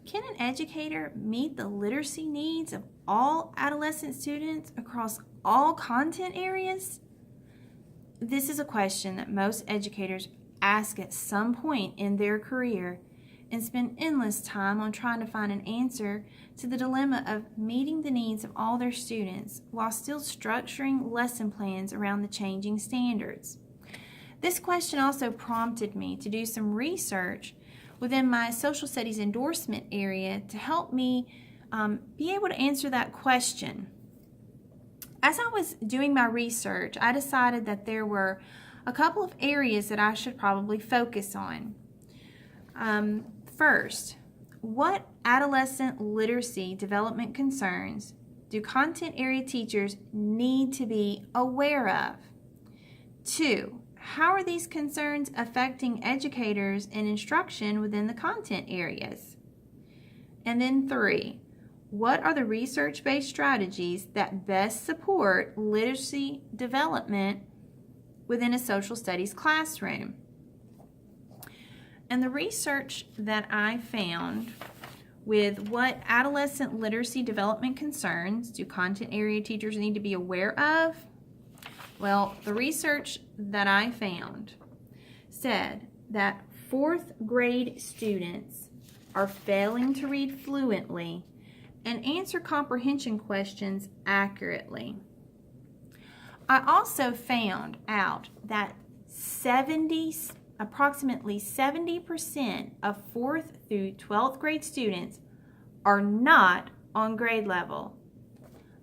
Can an educator meet the literacy needs of all adolescent students across all content areas? This is a question that most educators ask at some point in their career and spend endless time on trying to find an answer to the dilemma of meeting the needs of all their students while still structuring lesson plans around the changing standards. This question also prompted me to do some research within my social studies endorsement area to help me be able to answer that question. As I was doing my research, I decided that there were a couple of areas that I should probably focus on. First, what adolescent literacy development concerns do content area teachers need to be aware of? 2, how are these concerns affecting educators in instruction within the content areas? And then 3, what are the research-based strategies that best support literacy development within a social studies classroom? And the research that I found with what adolescent literacy development concerns do content area teachers need to be aware of? Well, the research that I found said that 4th grade students are failing to read fluently and answer comprehension questions accurately. I also found out that approximately 70% of 4th through 12th grade students are not on grade level.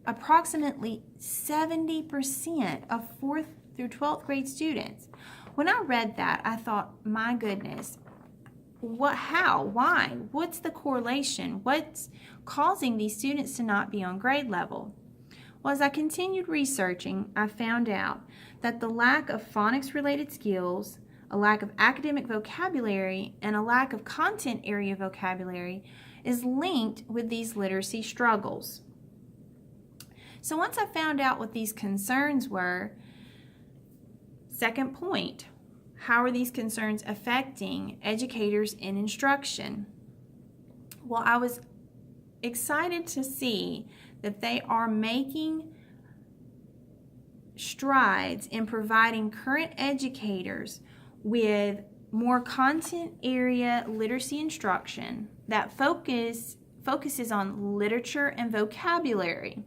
Approximately 70% of 4th through 12th grade students. When I read that, I thought, my goodness, how, why, what's the correlation? What's causing these students to not be on grade level? Well, as I continued researching, I found out that the lack of phonics-related skills, a lack of academic vocabulary, and a lack of content area vocabulary is linked with these literacy struggles. So once I found out what these concerns were, second point, how are these concerns affecting educators in instruction? Well, I was excited to see that they are making strides in providing current educators with more content area literacy instruction that focuses on literature and vocabulary.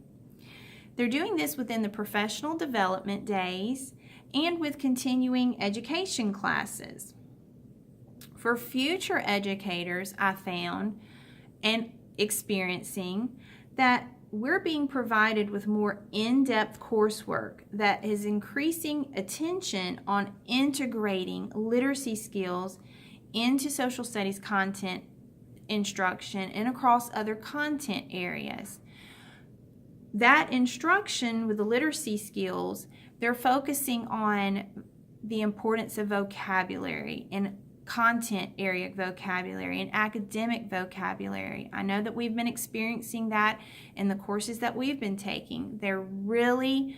They're doing this within the professional development days and with continuing education classes. For future educators, I found and experiencing that we're being provided with more in-depth coursework that is increasing attention on integrating literacy skills into social studies content instruction and across other content areas. That instruction with the literacy skills, they're focusing on the importance of vocabulary and content area vocabulary and academic vocabulary. I know that we've been experiencing that in the courses that we've been taking. They're really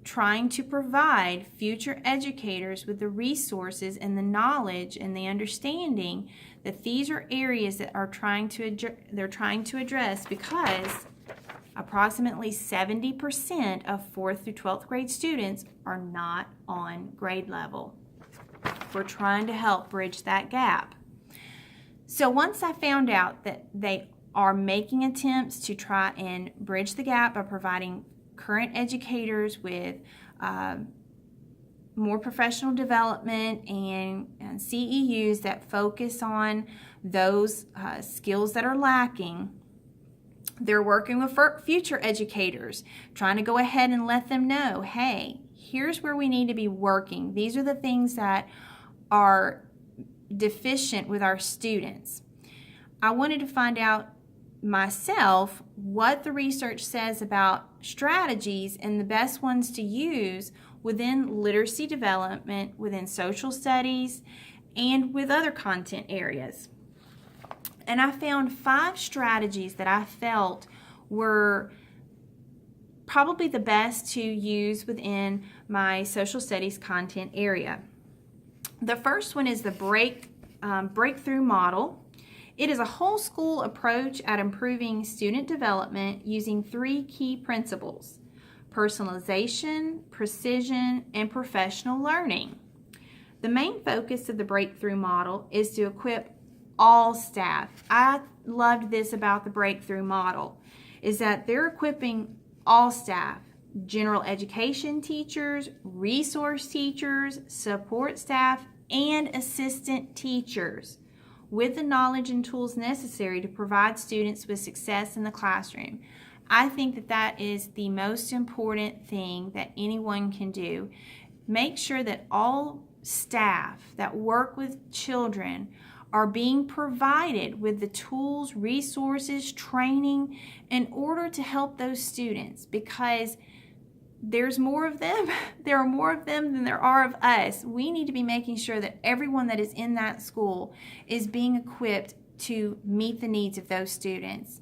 trying to provide future educators with the resources and the knowledge and the understanding that these are areas that they're trying to address, because approximately 70% of 4th through 12th grade students are not on grade level. We're trying to help bridge that gap. So once I found out that they are making attempts to try and bridge the gap by providing current educators with more professional development and CEUs that focus on those skills that are lacking, they're working with future educators, trying to go ahead and let them know, hey, here's where we need to be working. These are the things that are deficient with our students. I wanted to find out myself what the research says about strategies and the best ones to use within literacy development, within social studies, and with other content areas. And I found 5 strategies that I felt were probably the best to use within my social studies content area. The first one is the breakthrough model. It is a whole school approach at improving student development using 3 key principles: personalization, precision, and professional learning. The main focus of the breakthrough model is to equip all staff. I loved this about the breakthrough model, is that they're equipping all staff, general education teachers, resource teachers, support staff, and assistant teachers with the knowledge and tools necessary to provide students with success in the classroom. I think that that is the most important thing that anyone can do. Make sure that all staff that work with children are being provided with the tools, resources, training in order to help those students, because there's more of them. There are more of them than there are of us. We need to be making sure that everyone that is in that school is being equipped to meet the needs of those students.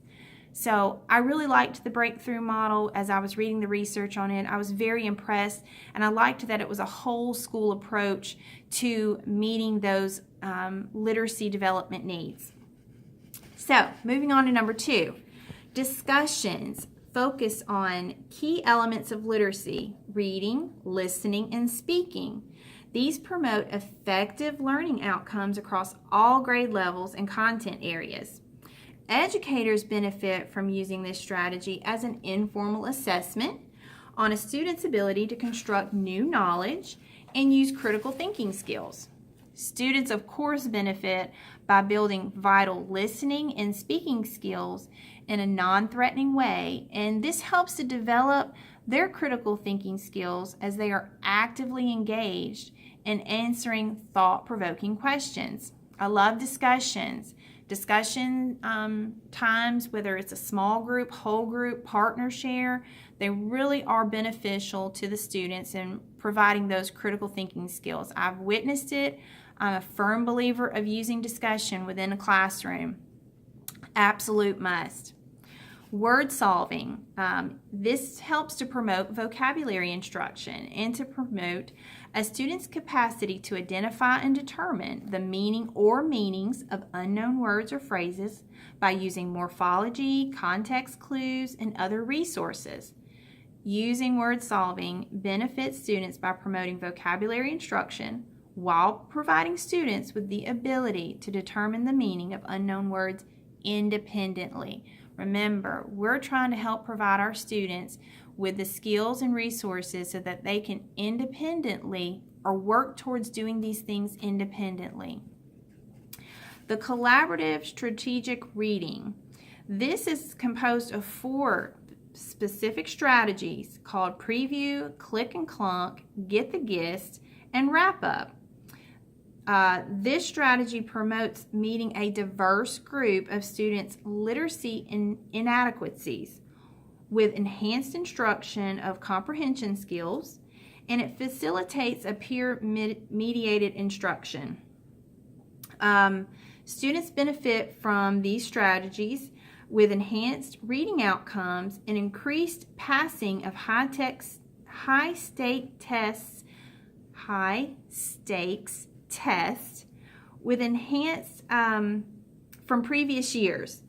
So I really liked the breakthrough model. As I was reading the research on it, I was very impressed, and I liked that it was a whole school approach to meeting those literacy development needs. So moving on to number 2, discussions focus on key elements of literacy: reading, listening, and speaking. These promote effective learning outcomes across all grade levels and content areas. Educators benefit from using this strategy as an informal assessment on a student's ability to construct new knowledge and use critical thinking skills. Students, of course, benefit by building vital listening and speaking skills in a non-threatening way, and this helps to develop their critical thinking skills as they are actively engaged in answering thought-provoking questions. I love discussions. Discussion times, whether it's a small group, whole group, partner share, they really are beneficial to the students in providing those critical thinking skills. I've witnessed it. I'm a firm believer of using discussion within a classroom. Absolute must. Word solving. This helps to promote vocabulary instruction and to promote a student's capacity to identify and determine the meaning or meanings of unknown words or phrases by using morphology, context clues, and other resources. Using word solving benefits students by promoting vocabulary instruction while providing students with the ability to determine the meaning of unknown words independently. Remember, we're trying to help provide our students with the skills and resources so that they can independently or work towards doing these things independently. The collaborative strategic reading. This is composed of 4 specific strategies called preview, click and clunk, get the gist, and wrap up. This strategy promotes meeting a diverse group of students' literacy inadequacies with enhanced instruction of comprehension skills, and it facilitates a peer-mediated instruction. Students benefit from these strategies with enhanced reading outcomes and increased passing of high-stakes tests with enhanced from previous years.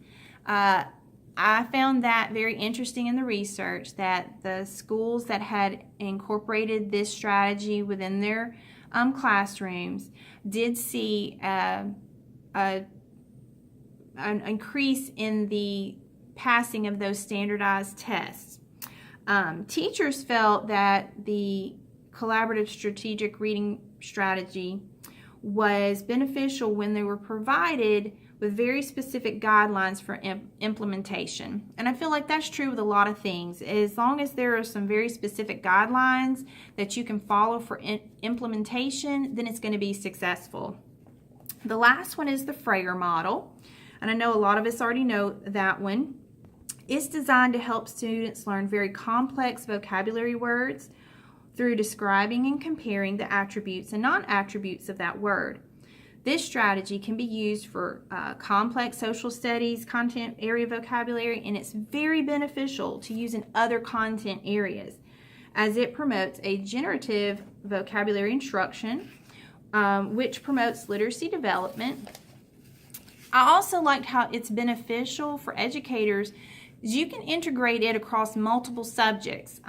I found that very interesting in the research, that the schools that had incorporated this strategy within their classrooms did see an increase in the passing of those standardized tests. Teachers felt that the collaborative strategic reading strategy was beneficial when they were provided with very specific guidelines for implementation. And I feel like that's true with a lot of things. As long as there are some very specific guidelines that you can follow for implementation, then it's going to be successful. The last one is the Frayer model, and I know a lot of us already know that one. It's designed to help students learn very complex vocabulary words through describing and comparing the attributes and non-attributes of that word. This strategy can be used for complex social studies, content area vocabulary, and it's very beneficial to use in other content areas as it promotes a generative vocabulary instruction, which promotes literacy development. I also liked how it's beneficial for educators. You can integrate it across multiple subjects.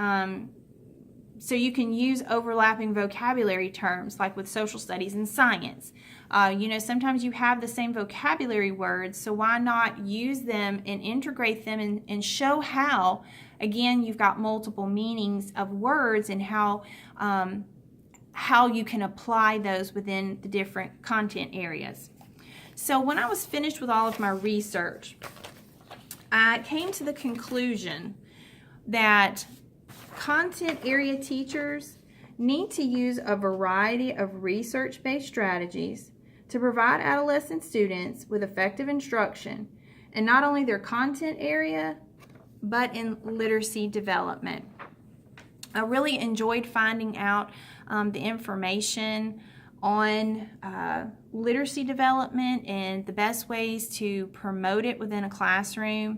So you can use overlapping vocabulary terms like with social studies and science. Sometimes you have the same vocabulary words, so why not use them and integrate them and show how, again, you've got multiple meanings of words and how you can apply those within the different content areas. So when I was finished with all of my research, I came to the conclusion that content area teachers need to use a variety of research-based strategies to provide adolescent students with effective instruction in not only their content area, but in literacy development. I really enjoyed finding out the information on literacy development and the best ways to promote it within a classroom.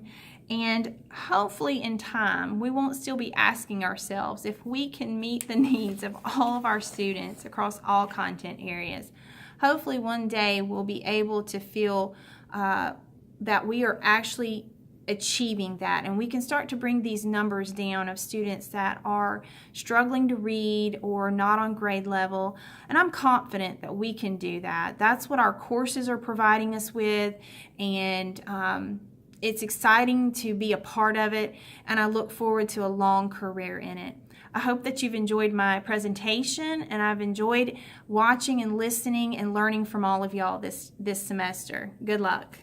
And hopefully in time, we won't still be asking ourselves if we can meet the needs of all of our students across all content areas. Hopefully one day we'll be able to feel that we are actually achieving that, and we can start to bring these numbers down of students that are struggling to read or not on grade level, and I'm confident that we can do that. That's what our courses are providing us with, and it's exciting to be a part of it, and I look forward to a long career in it. I hope that you've enjoyed my presentation, and I've enjoyed watching and listening and learning from all of y'all this semester. Good luck.